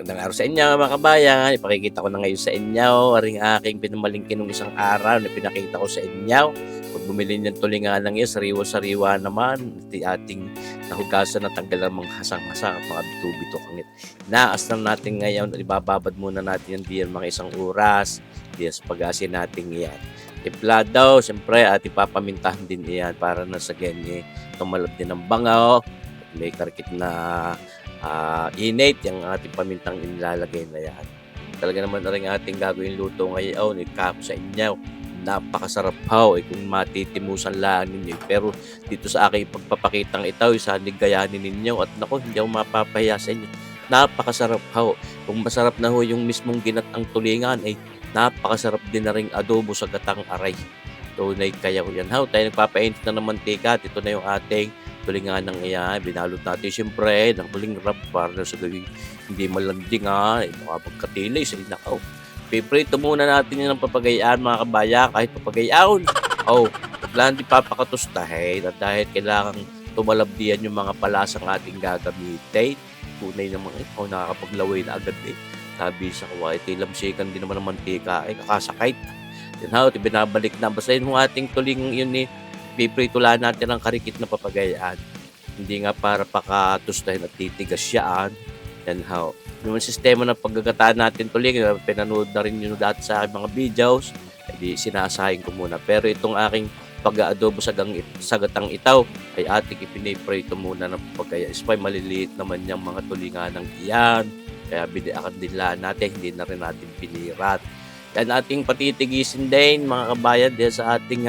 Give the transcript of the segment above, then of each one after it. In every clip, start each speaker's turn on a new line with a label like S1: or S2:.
S1: Magandang araw sa inyo mga kabayan. Ipakikita ko na ngayon sa inyo aring aking pinamalingki nung isang araw na pinakita ko sa inyo. Pag bumili ng tulingan yan, sariwa-sariwa naman. Ating nahugasan na tanggal ang mga hasang-hasang at mga bito-bito kangit. Naas lang natin ngayon, ibababad muna natin yan diyan mga isang oras. Diyan sa pag-asin natin yan. Tipla daw, siyempre at ipapamintahan din yan para na sa ganyan tumalab din ang bangaw. May karkit na init yung ating pamintang inilalagay na yan. Talaga naman na rin ating gagawin luto ngayon, ikako sa inyo. Napakasarap ho, kung matitimusan lang ninyo. Pero dito sa aking pagpapakitang ito, sana gayanin ninyo at naku, hindi ako mapapahiya sa inyo. Napakasarap ho. Kung masarap na ho yung mismong ginatang tulingan, ay napakasarap din na rin adobo sa gatang aray. Tunay kaya ko yan ho. Tayo nagpapainit na ng mantika. Ito na yung ating tulingan ng iyan, binalot natin siyempre ng huling wrap para sa gawing hindi malanding baka pagkatilis, ay nakaw. Piprito muna natin yung papagayaan mga kabaya, kahit papagayaon. Kailangan di papakatustahin at dahil kailangan tumalab diyan yung mga palasang ating gagamitin. Tunay naman nakakapaglaway na agad Sabi sa kawa, lamsikan din naman ng mantika, kakasakit. Yan ho, binabalik na. Basta yung ating tuling yun piprito lang natin ang karikit na papagayaan. Hindi nga para pakatustahin at titigas siyaan. Yan how. Yung sistema ng paggagataan natin tuloy, pinanood na rin yun dati sa aking mga videos, hindi sinasahin ko muna. Pero itong aking pag-aadobo sa gatang itaw ay ating ipiniprito muna ng papagayaan. Ispay maliliit naman yung mga tulingan ng iyan. Kaya biniakan din lang natin, hindi na rin natin pinirat. Yan ating patitigisin din mga kabayan din sa ating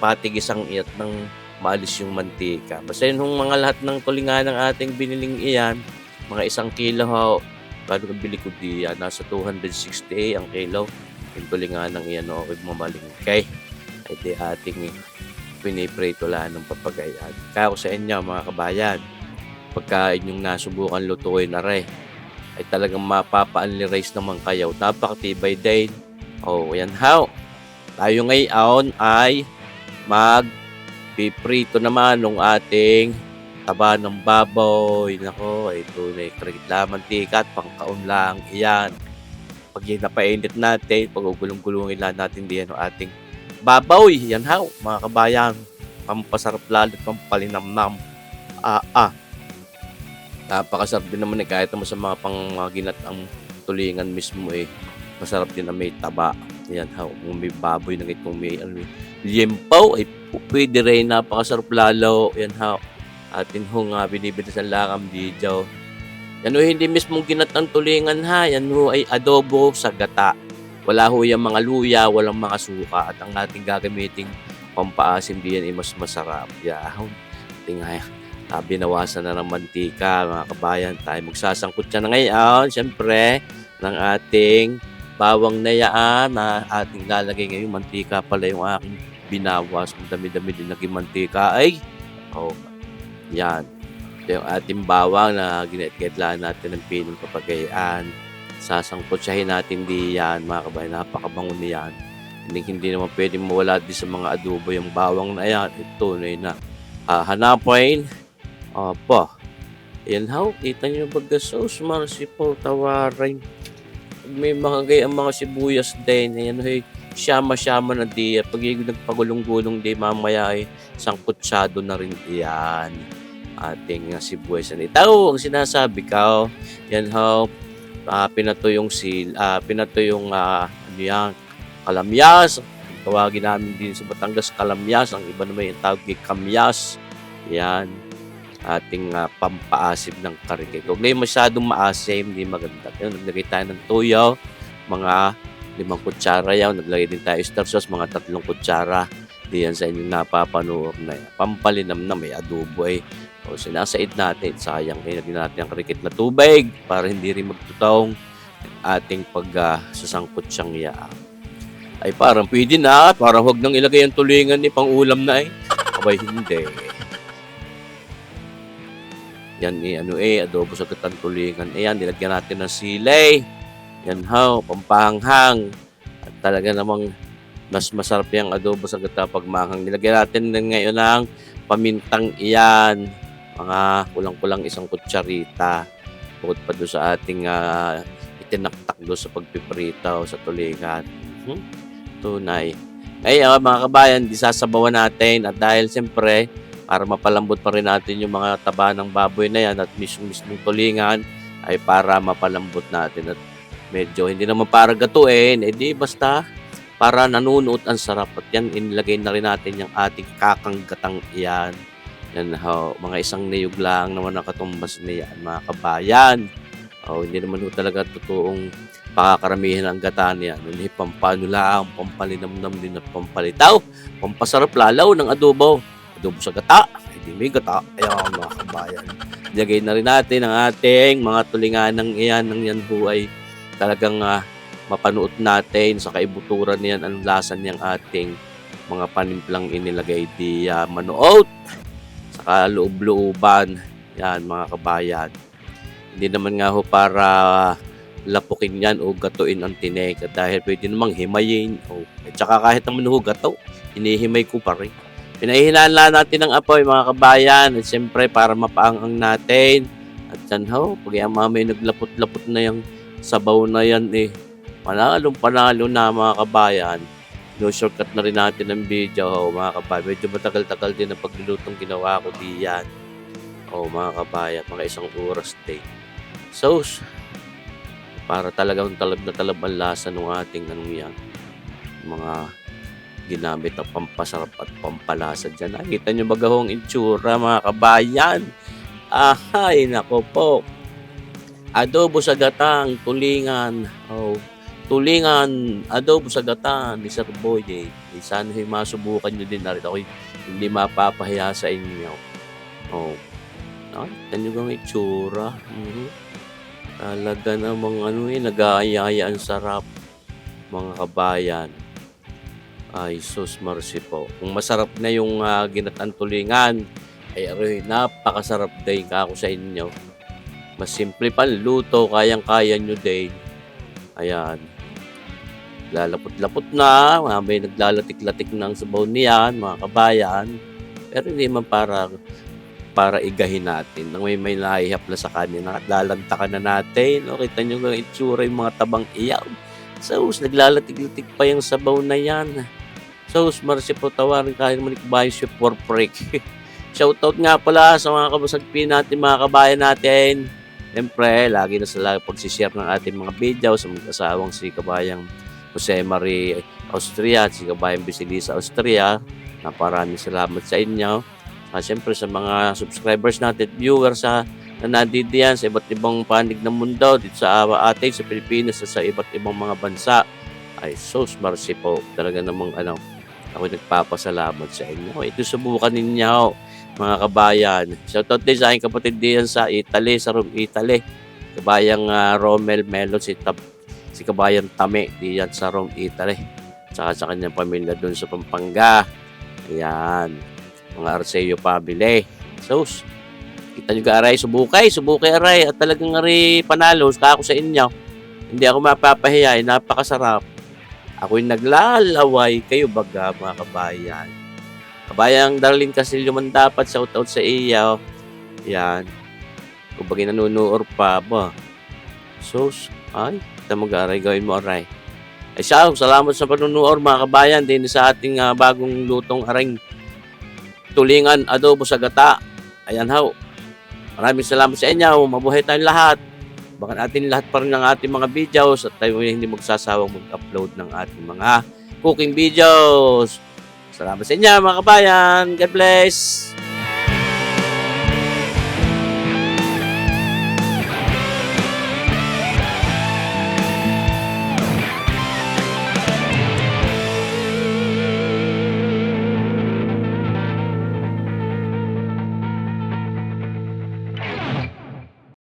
S1: patigis ang iyat ng maalis yung mantika. Basta yun mga lahat ng tulingan ng ating biniling iyan, mga 1 kilo ho, bago bili ko diyan, nasa 260 ang kilo. Yung tulingan ng iyan, okay, mamalingkay. Ay di ating piniprito lang ng papagayan. Kaya ko sa inyo mga kabayan, pagka inyong nasubukan lutuin na rin, ay talagang mapapa-only rice naman kayo. Napakatibay din. Yan how. Tayo ngayon ay mag-piprito naman ng ating taba ng baboy. Nako, ito na karikit lang mantika at pangkaon lang iyan. Pag yan napainit natin, pag-ugulong-gulungin lang natin diyan ang ating baboy. Yan haw, mga kabayan. Pampasarap lalo, pampalinamnam. Napakasarap din naman kahit naman sa mga pangginat ang tulingan mismo masarap din na may taba. Yan haw, kung may baboy na kung may limpaw, ay pwede rin, napakasarap lalo. Yan ha, atin ho nga binibili sa lakam video. Yan ho, hindi mismong ginatang tulingan ha, yan ho ay adobo sa gata. Wala ho yung mga luya, walang mga suka, at ang ating gagamiting pampaasim diyan ay mas masarap. Yan, ating binawasan na ng mantika mga kabayan. Tayo magsasangkot siya na ngayon, siyempre, ng ating bawang na yaan na ating lalagay ngayon. Mantika pala yung aking binawas. Dami-dami din naging mantika yan. Ito yung ating bawang na ginit-gitlaan natin ng pinong papagayaan. Sasangkotsahin natin diyan mga kabayan. Napakabango niyan. Hindi naman pwede mawala din sa mga adobo yung bawang na yan. Ito na hanapin. Yan how. Kita nyo baga sauce marsipo tawarin. May mga gayang mga sibuyas din. Ayan siyama-siyama na di. Pag nagpagulong-gulong di mamaya sangkutsado na rin iyan. Ating sibuyas. Ito ang sinasabi ko. Yan ho. Pinato yung kalamyas. Tawagin namin din sa Batangas kalamyas. Ang iba naman yung tawag kamyas. Yan. Ating pampaasim ng karike. Kung ngayon masyadong maasim, hindi maganda. Naglagay tayo ng tuyo, mga 5 kutsara yan. Naglagay din tayo star sauce, mga 3 kutsara. Diyan sa inyong napapanood na yan. Pampalinam na may adobo sinasaid natin. Sayang nilagyan natin ang karikit na tubig para hindi rin magtutong ating pagsasangkot siyang yaa. Ay parang pwede na. Parang huwag nang ilagay ang tulingan pang ulam na Abay hindi. Yan adobo sa gatang tulingan. Ayan, nilagyan natin ng sili. Yan ho, pampanghang. At talaga namang mas masarap yung adobo sa gata pag manghang. Nilagyan natin ngayon ng pamintang iyan. Mga kulang-kulang 1 kutsarita. bukod pa doon sa ating itinaktak doon sa pagpiprito sa tulingan. Tunay. Ngayon mga kabayan, sasabawan natin at dahil siyempre para mapalambot pa rin natin yung mga taba ng baboy na yan at mismong tulingan ay para mapalambot natin at medyo hindi naman para gatuin, edi basta para nanunuot ang sarap at yan inilagay na rin natin yung ating kakanggatang iyan. Yan mga isang niyog lang naman nakatumbas niyan mga kabayan. Hindi naman talaga totoong pakakaramihan ang gata niya. Hindi pampano lang, pampalinamnam din at pampalitaw. Pampasarap lalaw ng adobo. Adobo sa gata, hindi may gata. Ayan mga kabayan. Ilagay na rin natin ang ating mga tulinganang iyan ng yan ho ay talagang mapanood natin sa kaibuturan niyan ang lasa niyang ating mga panimplang inilagay di manood sa kaloob-looban. Yan mga kabayan. Hindi naman nga ho para lapukin yan o gatuin ang tinik dahil pwede namang himayin at saka kahit naman ho gato, hinihimay ko pa rin. Pinahihinaan lang natin ng apoy mga kabayan at siyempre para mapaangang natin at yan ho, pag yung mamay naglapot-lapot na yung sabaw na yan panalo na mga kabayan. No shortcut na rin natin ang video mga kabayan. Medyo matagal-tagal din ang paglulutong ginawa ko diyan. Mga kabayan, mga 1 oras din. So, para talagang talab na talab ang lasa ng ating yan, mga ginamit na pampasarap at pampalasa dyan. Nakita nyo ba gahong itsura mga kabayan? Ay, nako po. Adobo sa gatang, tulingan. Tulingan, adobo sa gatang ni Sir Boy. Sana masubukan nyo din na rin. Ako hindi mapapahiya sa inyo. Nakita nyo gahong itsura. Talaga namang nag-aayaya ang sarap mga kabayan. Ay, sus mercy po. Kung masarap na yung ginatang tulingan, ay napakasarap din ako sa inyo. Mas simple pa luto, kayang-kaya nyo din. Ayan. Lalapot-lapot na, may naglalatik-latik ng sabaw niyan, mga kabayan. Pero hindi man para igahin natin. Nang may nahihapla sa kanina at lalantakan na natin. Kita nyo ang itsura yung mga tabang iyaw. Sus, naglalatig-latig pa yung sabaw na yan. Sus, mercy po tawarin kahit naman ikabayan siya for break. Shoutout nga pala sa mga kabasagpin natin, mga kabayan natin. Siyempre, lagi na sila pagsishare ng ating mga video sa mag-asawang si kabayang Jose Marie Austria at si kabayang Basilisa Austria. Maraming salamat sa inyo. Siyempre sa mga subscribers natin, viewers na nandito yan sa iba't ibang panig ng mundo dito sa atin, sa Pilipinas, sa iba't ibang mga bansa. Ay, sus mercy po. Talaga namang ako nagpapasalamat sa inyo. Ito subukan ninyo, mga kabayan. Shoutout din sa aking kapatid diyan sa Italy, sa Rome, Italy. Kabayang Romel Melo, si kabayang Tame diyan sa Rome, Italy. Saka sa kanyang pamilya doon sa Pampanga. Ayan. Mga Arceo family. So, kita nyo ka aray, subukay aray. At talagang aray panalo, ako sa inyo. Hindi ako mapapahiya, napakasarap. Ako'y naglalaway, kayo baga mga kabayan. Kabayang Darlene Castillo man dapat, shoutout sa iyo. Yan. Kung bagay nanunoor pa ba. So, ay, kita mag-aray, gawin mo aray. Ay siya, salamat sa panunoor mga kabayan din sa ating bagong lutong aring tulingan adobo sa gata. Ayan ho. Maraming salamat sa inyo. Mabuhay tayong lahat. Baka natin lahat pa rin ng ating mga videos at tayo hindi magsasawang mag-upload ng ating mga cooking videos. Salamat sa inyo mga kabayan. God bless.